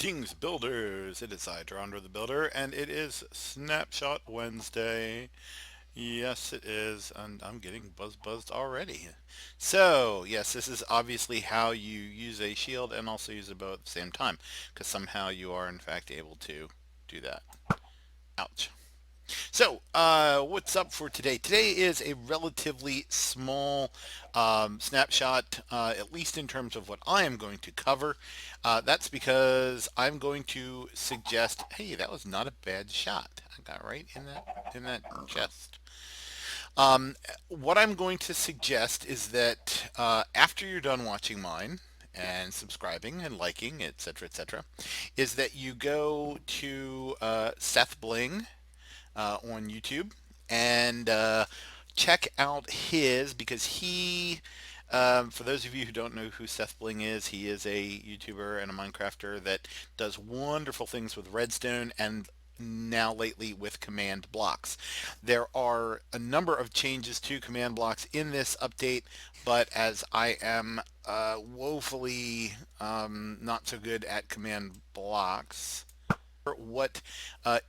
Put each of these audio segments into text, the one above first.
Greetings, builders! It is I, Torondor the Builder, and it is Snapshot Wednesday. Yes, it is, and I'm getting buzzed already. So, yes, this is obviously how you use a shield and also use a bow at the same time, because somehow you are in fact able to do that. Ouch. So, what's up for today? Today is a relatively small snapshot, at least in terms of what I am going to cover. That's because I'm going to suggest, hey, that was not a bad shot. I got right in that chest. Um, what I'm going to suggest is that after you're done watching mine and subscribing and liking, etc., is that you go to Sethbling on YouTube and check out his because for those of you who don't know who Sethbling is, he is a YouTuber and a Minecrafter that does wonderful things with redstone and now lately with command blocks. There are a number of changes to command blocks in this update, but as I am woefully not so good at command blocks, what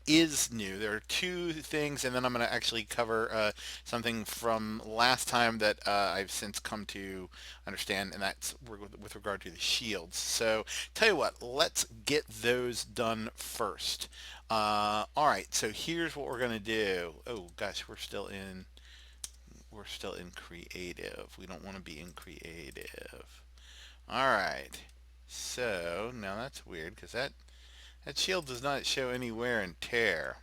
is new. There are two things, and then I'm going to actually cover something from last time that I've since come to understand, and that's with regard to the shields. So, tell you what, let's get those done first. All right, so here's what we're going to do. Oh gosh, we're still in creative. We don't want to be in creative. All right. So now that's weird because that shield does not show any wear and tear.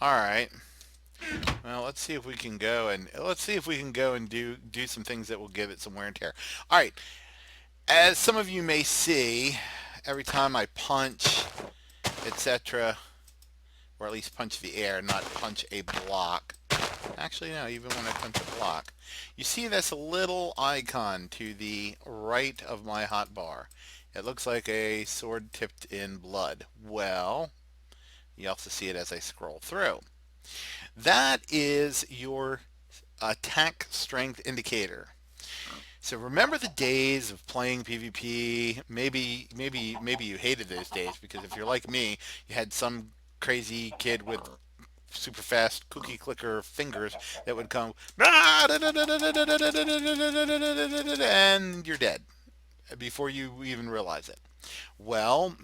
Alright. Well, let's see if we can go and do some things that will give it some wear and tear. Alright. As some of you may see, every time I punch, etc., or at least punch the air, not punch a block. Actually, no, even when I punch a block. You see this little icon to the right of my hotbar. It looks like a sword tipped in blood. Well, you also see it as I scroll through. That is your attack strength indicator. So remember the days of playing PvP. Maybe you hated those days because if you're like me, you had some crazy kid with super fast cookie clicker fingers that would come and you're dead before you even realize it. Well,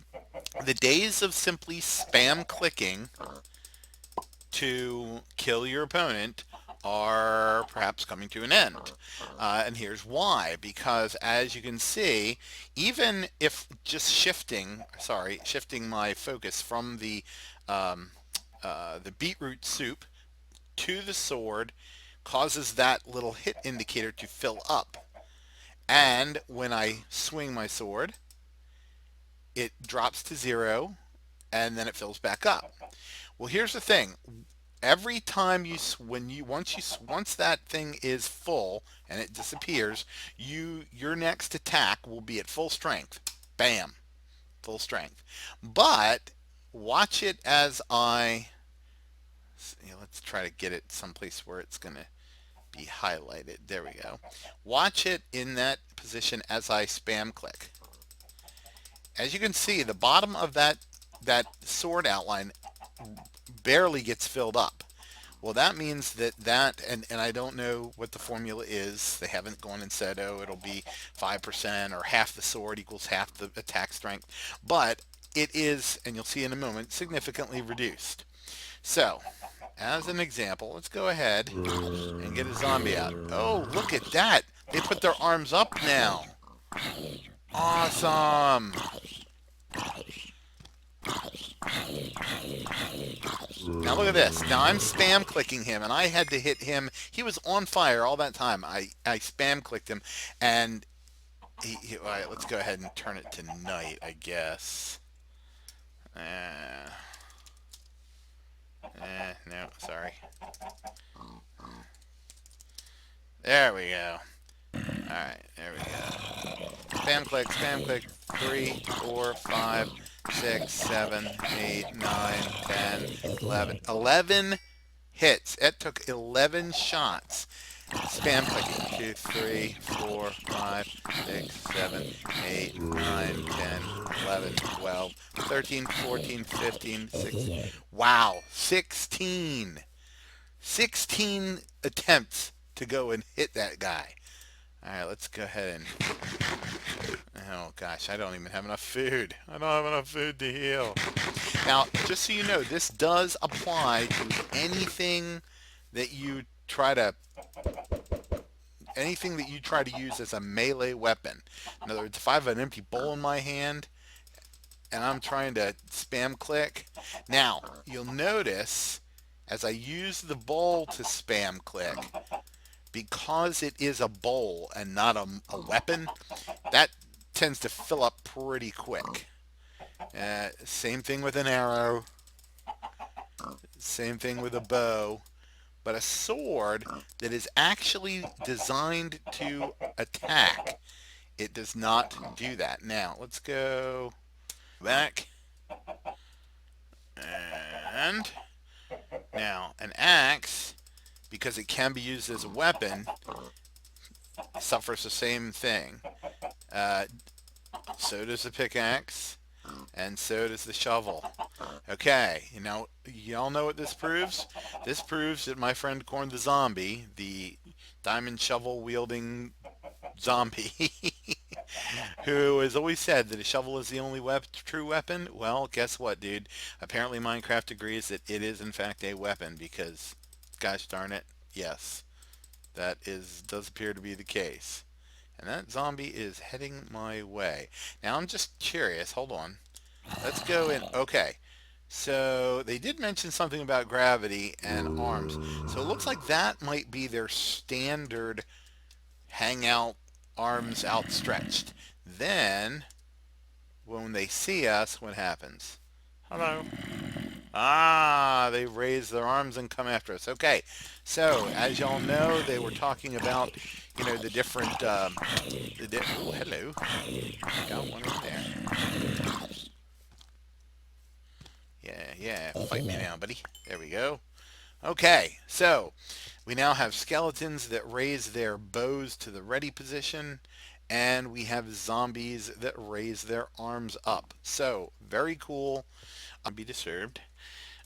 the days of simply spam clicking to kill your opponent are perhaps coming to an end. And here's why. Because as you can see, even if just shifting my focus from the beetroot soup to the sword causes that little hit indicator to fill up. And when I swing my sword, it drops to 0 and then it fills back up. Well, here's the thing. Every time once that thing is full and it disappears, your next attack will be at full strength. Bam. Full strength. But watch it as let's try to get it someplace where it's going to be highlighted. There we go. Watch it in that position as I spam click. As you can see, the bottom of that sword outline barely gets filled up. Well, that means and I don't know what the formula is. They haven't gone and said, oh, it'll be 5% or half the sword equals half the attack strength. But it is, and you'll see in a moment, significantly reduced. So, as an example, let's go ahead and get a zombie out. Oh, look at that. They put their arms up now. Awesome. Now look at this. Now I'm spam clicking him, and I had to hit him. He was on fire all that time. I spam clicked him, and all right, let's go ahead and turn it to night, I guess. No, sorry. There we go. Alright, there we go. Spam click, 3, 4, 5, 6, 7, 8, 9, 10, 11. 11 hits. It took 11 shots. Spam clicking. 2, 3, 4, 5, 6, 7, 8, 9, 10, 11, 12, 13, 14, 15, 16. Wow, 16. 16 attempts to go and hit that guy. All right, let's go ahead and... Oh gosh, I don't even have enough food. I don't have enough food to heal. Now, just so you know, this does apply to that you try to anything that you try to use as a melee weapon. In other words, if I have an empty bowl in my hand and I'm trying to spam click, now you'll notice as I use the bowl to spam click, because it is a bowl and not a weapon, that tends to fill up pretty quick. Same thing with an arrow, same thing with a bow. But a sword that is actually designed to attack, it does not do that. Now, let's go back. And now, an axe, because it can be used as a weapon, suffers the same thing. So does the pickaxe, and so does the shovel. Okay, y'all know what this proves? This proves that my friend Corn the Zombie, the diamond shovel wielding zombie, who has always said that a shovel is the only true weapon, well, guess what, dude? Apparently Minecraft agrees that it is in fact a weapon because, gosh darn it, yes, does appear to be the case. And that zombie is heading my way. Now I'm just curious, hold on. Let's go in. Okay. So they did mention something about gravity and arms. So it looks like that might be their standard hangout, arms outstretched. Then when they see us, what happens? Hello. Ah, they raise their arms and come after us. Okay, so as y'all know, they were talking about, the different, oh, hello. Got one in there. Yeah, fight me now, buddy. There we go. Okay, so we now have skeletons that raise their bows to the ready position, and we have zombies that raise their arms up. So, very cool. Be disturbed.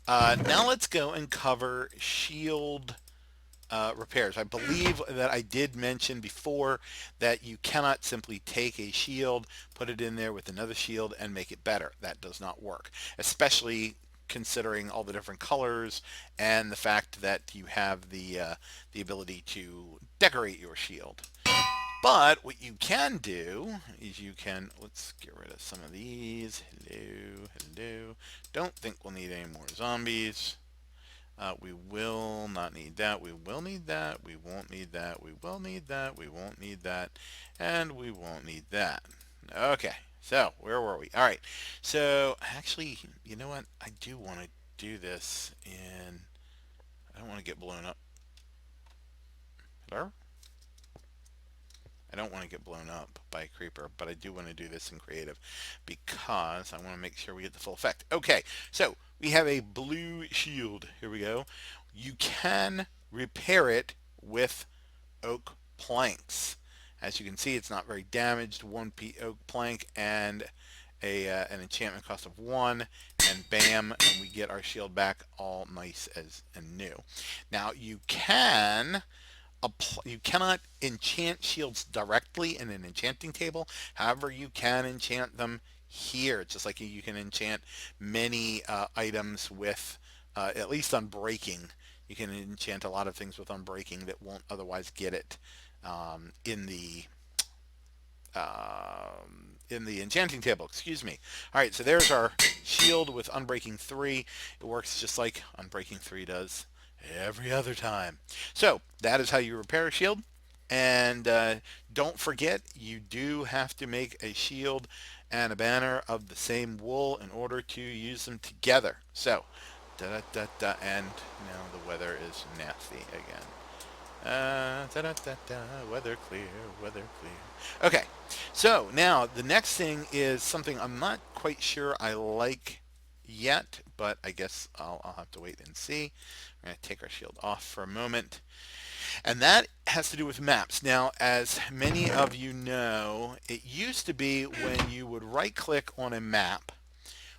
Now let's go and cover shield repairs. I believe that I did mention before that you cannot simply take a shield, put it in there with another shield, and make it better. That does not work, especially considering all the different colors and the fact that you have the ability to decorate your shield. But what you can do is let's get rid of some of these. Hello. Don't think we'll need any more zombies. We will not need that. We will need that. We won't need that. We will need that. We won't need that. And we won't need that. Okay. So, where were we? All right. So, actually, you know what? I do want to do this in... I don't want to get blown up. Hello? I don't want to get blown up by a creeper, but I do want to do this in creative because I want to make sure we get the full effect. Okay, so we have a blue shield. Here we go. You can repair it with oak planks. As you can see, it's not very damaged. 1 oak plank and an enchantment cost of 1, and bam, and we get our shield back all nice and new. Now you cannot enchant shields directly in an enchanting table. However, you can enchant them here, just like you can enchant many items with, at least Unbreaking. You can enchant a lot of things with Unbreaking that won't otherwise get it in the enchanting table, excuse me. All right, so there's our shield with Unbreaking 3. It works just like Unbreaking 3 does every other time. So that is how you repair a shield. And don't forget, you do have to make a shield and a banner of the same wool in order to use them together. So, and now the weather is nasty again. Weather clear, weather clear. Okay, so now the next thing is something I'm not quite sure I like yet, but I guess I'll have to wait and see. We're going to take our shield off for a moment. And that has to do with maps. Now, as many of you know, it used to be when you would right click on a map,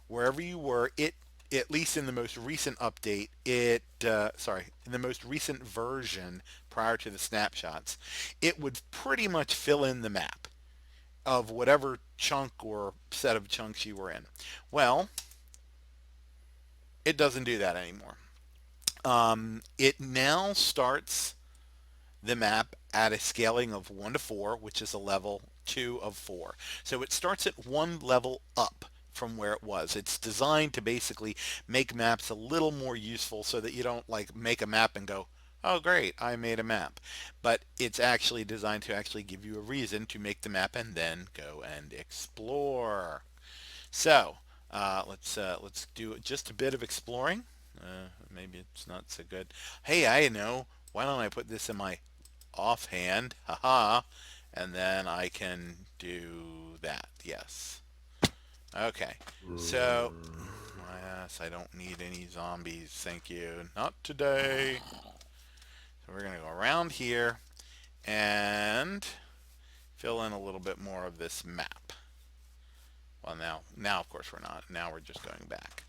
wherever you were, it, at least in the most recent update, in the most recent version prior to the snapshots, it would pretty much fill in the map of whatever chunk or set of chunks you were in. Well, it doesn't do that anymore. It now starts the map at a scaling of 1 to 4, which is a level 2 of 4. So it starts at one level up from where it was. It's designed to basically make maps a little more useful so that you don't like make a map and go, oh great, I made a map. But it's actually designed to actually give you a reason to make the map and then go and explore. So let's do just a bit of exploring. Maybe it's not so good. Hey, I know. Why don't I put this in my offhand? Haha. And then I can do that. Yes. Okay. So, yes, I don't need any zombies. Thank you. Not today. So we're going to go around here and fill in a little bit more of this map. Well, now of course we're not. Now we're just going back.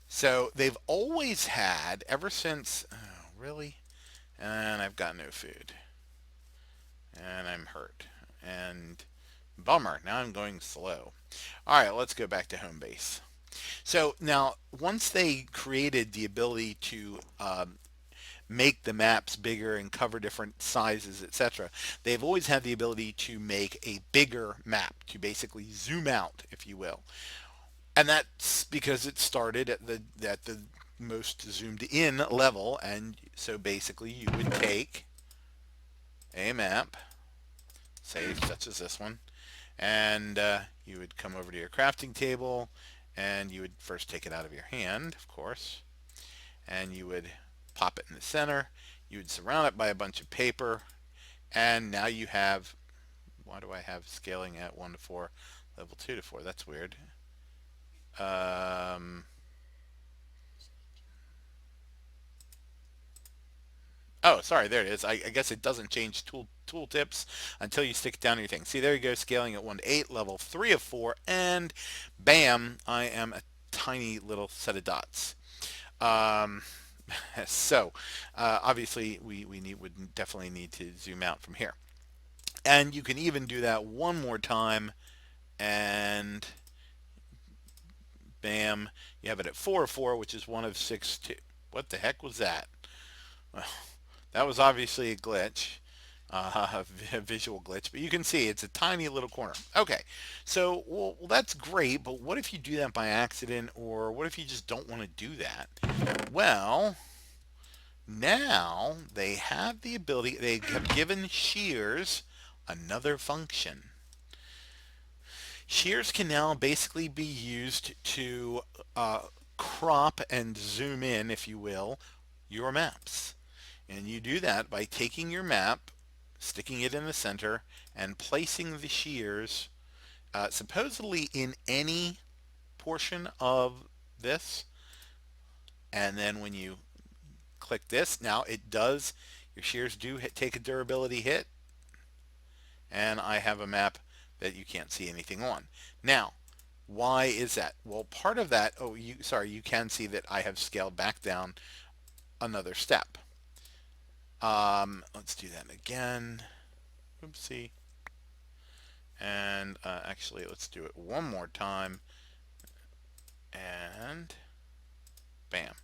So they've always had, ever since, oh, really? And I've got no food. And I'm hurt. And bummer, now I'm going slow. All right, let's go back to home base. So now, once they created the ability to make the maps bigger and cover different sizes, etc., they've always had the ability to make a bigger map, to basically zoom out, if you will. And that's because it started at the most zoomed in level, and so basically you would take a map, say such as this one, and you would come over to your crafting table, and you would first take it out of your hand, of course, and you would pop it in the center. You would surround it by a bunch of paper, and now you have, why do I have scaling at 1 to 4, level 2 to 4? That's weird. Oh, sorry, there it is. I guess it doesn't change tool tips until you stick it down in your thing. See, there you go, scaling at 1 to 8, level 3 of 4, and bam, I am a tiny little set of dots. Um, so, obviously, would definitely need to zoom out from here. And you can even do that one more time, and bam, you have it at 4 of 4, which is 1 of 6, 2. What the heck was that? Well, that was obviously a glitch, a visual glitch, but you can see it's a tiny little corner. Okay, so well, that's great, but what if you do that by accident, or what if you just don't want to do that? Well, now they have the ability, they have given shears another function. Shears can now basically be used to crop and zoom in, if you will, your maps. And you do that by taking your map, sticking it in the center, and placing the shears supposedly in any portion of this. And then when you click this, now it does, your shears do take a durability hit. And I have a map that you can't see anything on. Now, why is that? Well, part of that, you can see that I have scaled back down another step. Let's do that again. Oopsie. And actually, let's do it one more time. And bam.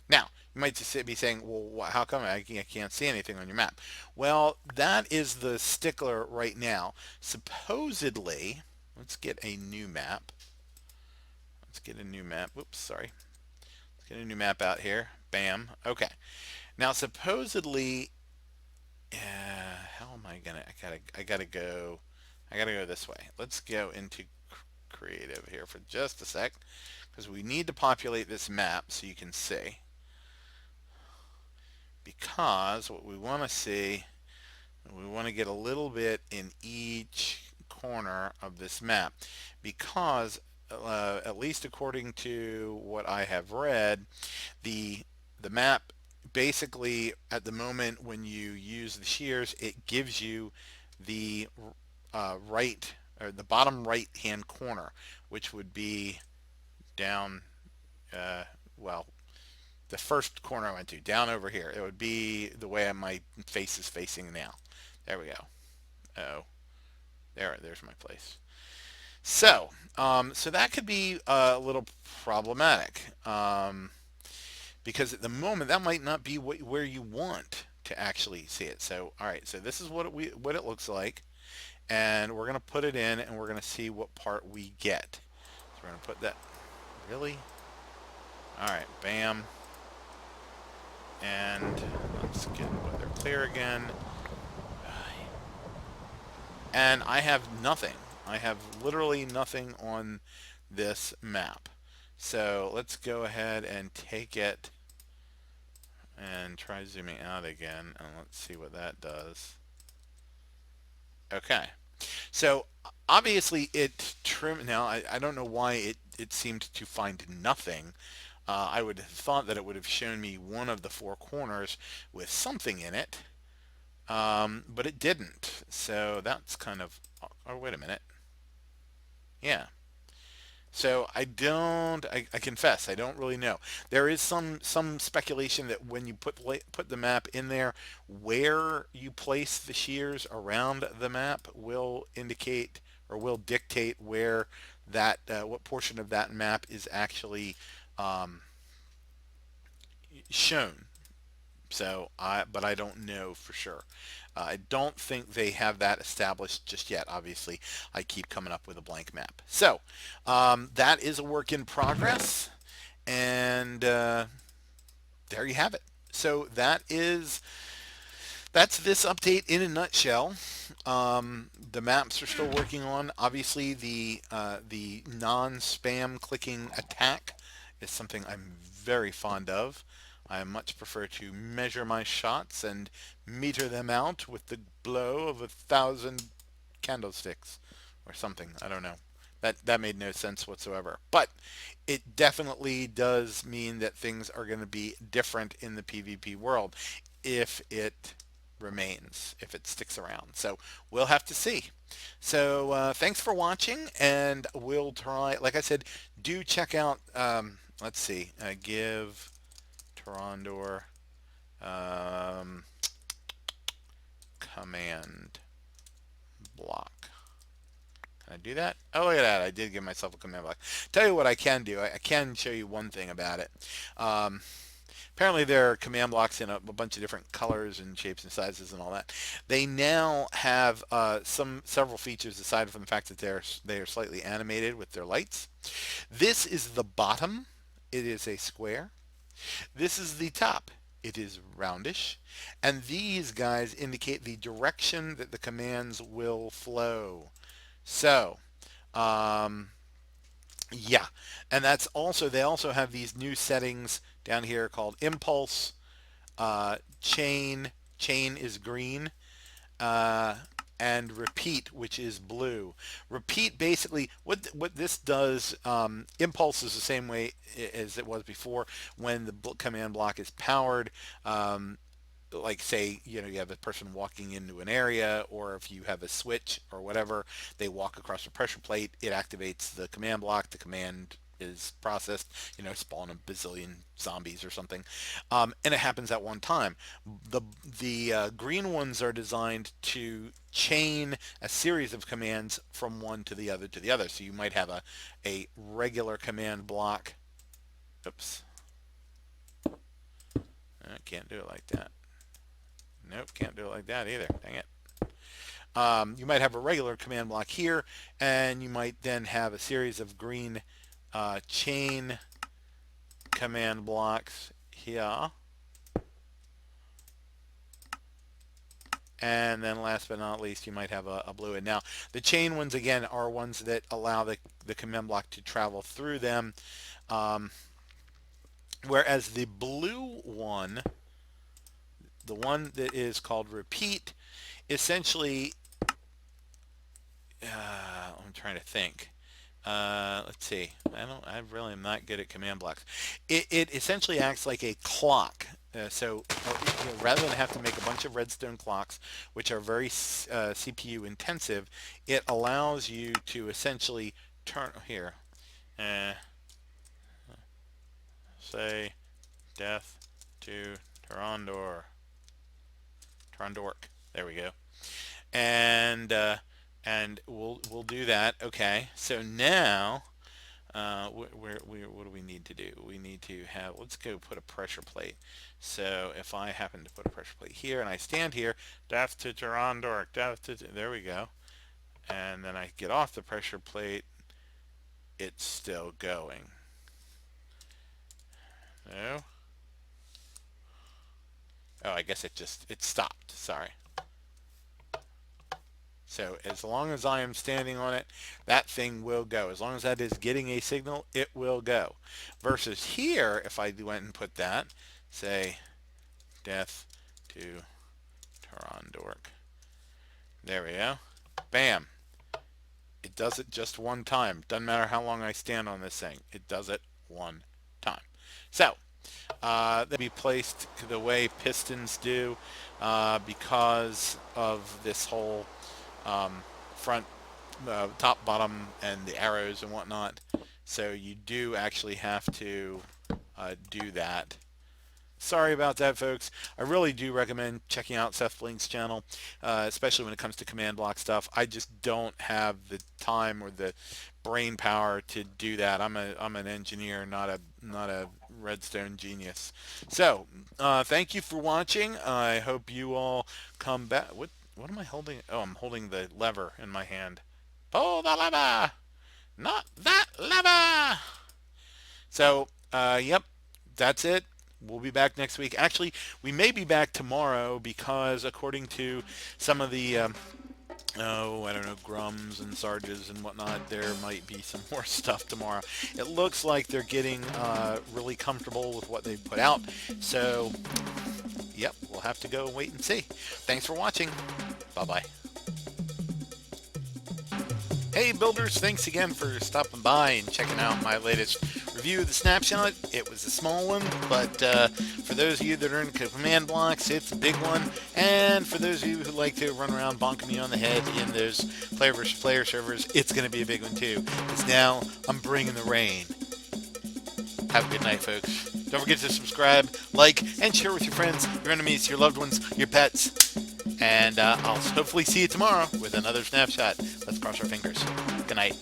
Now, you might just be saying, well, how come I can't see anything on your map? Well, that is the stickler right now. Supposedly, let's get a new map. Let's get a new map. Oops, sorry. Let's get a new map out here. Bam. Okay. Now, supposedly, how am I gonna? I gotta go this way. Let's go into creative here for just a sec, because we need to populate this map so you can see. Because what we want to see, we want to get a little bit in each corner of this map, because at least according to what I have read, the map basically at the moment when you use the shears, it gives you the right or the bottom right hand corner, which would be down, uh, well, the first corner I went to, down over here. It would be the way my face is facing now. There we go. Oh, there's my place. So that could be a little problematic because at the moment that might not be where you want to actually see it. So, all right, so this is what it looks like, and we're gonna put it in, and we're gonna see what part we get. So we're gonna put that. Really? All right, bam, and let's get weather clear again. And I have nothing. I have literally nothing on this map. So let's go ahead and take it and try zooming out again, and let's see what that does. Okay. So obviously it trim now. I don't know why it seemed to find nothing. I would have thought that it would have shown me one of the four corners with something in it, but it didn't. So that's kind of. Oh, wait a minute. Yeah. So I confess, I don't really know. There is some speculation that when you put the map in there, where you place the shears around the map will indicate or will dictate where that what portion of that map is actually um, shown. But I don't know for sure. I don't think they have that established just yet. Obviously, I keep coming up with a blank map. So that is a work in progress, and there you have it. So that's this update in a nutshell. The maps are still working on. Obviously, the non-spam clicking attack is something I'm very fond of. I much prefer to measure my shots and meter them out with the blow of 1,000 candlesticks or something. I don't know. That made no sense whatsoever. But it definitely does mean that things are going to be different in the PvP world if it remains, if it sticks around. So we'll have to see. So thanks for watching, and we'll try. Like I said, do check out. Let's see. Give Torondor um, command block. Can I do that? Oh, look at that. I did give myself a command block. Tell you what I can do. I can show you one thing about it. Um, Apparently there are command blocks in a bunch of different colors and shapes and sizes and all that. They now have several features aside from the fact that they are slightly animated with their lights. This is the bottom. It is a square. This is the top. It is roundish. And these guys indicate the direction that the commands will flow. So, um, yeah, and they also have these new settings down here called impulse, chain. Chain is green, uh, and repeat, which is blue. Repeat basically what this does. Impulse is the same way as it was before when the command block is powered. Like say you have a person walking into an area, or if you have a switch or whatever, they walk across a pressure plate, it activates the command block, the command is processed, spawn a bazillion zombies or something, and it happens at one time. The green ones are designed to chain a series of commands from one to the other to the other, so you might have a regular command block. Oops, I can't do it like that. Nope, can't do it like that either. Dang it. You might have a regular command block here, and you might then have a series of green chain command blocks here. And then last but not least, you might have a blue one. Now, the chain ones, again, are ones that allow the command block to travel through them. Whereas the blue one, the one that is called repeat, essentially, I'm trying to think. Let's see. I really am not good at command blocks. It essentially acts like a clock. rather than have to make a bunch of redstone clocks, which are very CPU intensive, it allows you to essentially turn here. Uh, say death to Torondor. Torondork. There we go. And we'll do that. Okay. So now, what do we need to do? We need to have. Let's go put a pressure plate. So if I happen to put a pressure plate here and I stand here, death to Torondork, death to. There we go. And then I get off the pressure plate. It's still going. No. Oh, I guess it stopped. Sorry. So as long as I am standing on it, that thing will go. As long as that is getting a signal, it will go. Versus here, if I went and put that, say, death to Torondork. There we go. Bam. It does it just one time. Doesn't matter how long I stand on this thing. It does it one time. So, they'll be placed the way pistons do because of this whole front, top, bottom, and the arrows and whatnot. So you do actually have to do that. Sorry about that, folks. I really do recommend checking out Sethbling's channel, especially when it comes to command block stuff. I just don't have the time or the brain power to do that. I'm an engineer, not a redstone genius. So, thank you for watching. I hope you all come back. What am I holding? Oh, I'm holding the lever in my hand. Pull the lever, not that lever. So, yep, that's it. We'll be back next week. Actually, we may be back tomorrow because according to some of the, I don't know, grums and sarges and whatnot, there might be some more stuff tomorrow. It looks like they're getting really comfortable with what they've put out. So, yep, we'll have to go and wait and see. Thanks for watching. Bye-bye. Hey builders, thanks again for stopping by and checking out my latest review of the Snapshot. It was a small one, but for those of you that are into command blocks, it's a big one. And for those of you who like to run around bonking me on the head in those player versus player servers, it's going to be a big one too. Because now I'm bringing the rain. Have a good night, folks. Don't forget to subscribe, like, and share with your friends, your enemies, your loved ones, your pets. And I'll hopefully see you tomorrow with another Snapshot. Let's cross our fingers. Good night.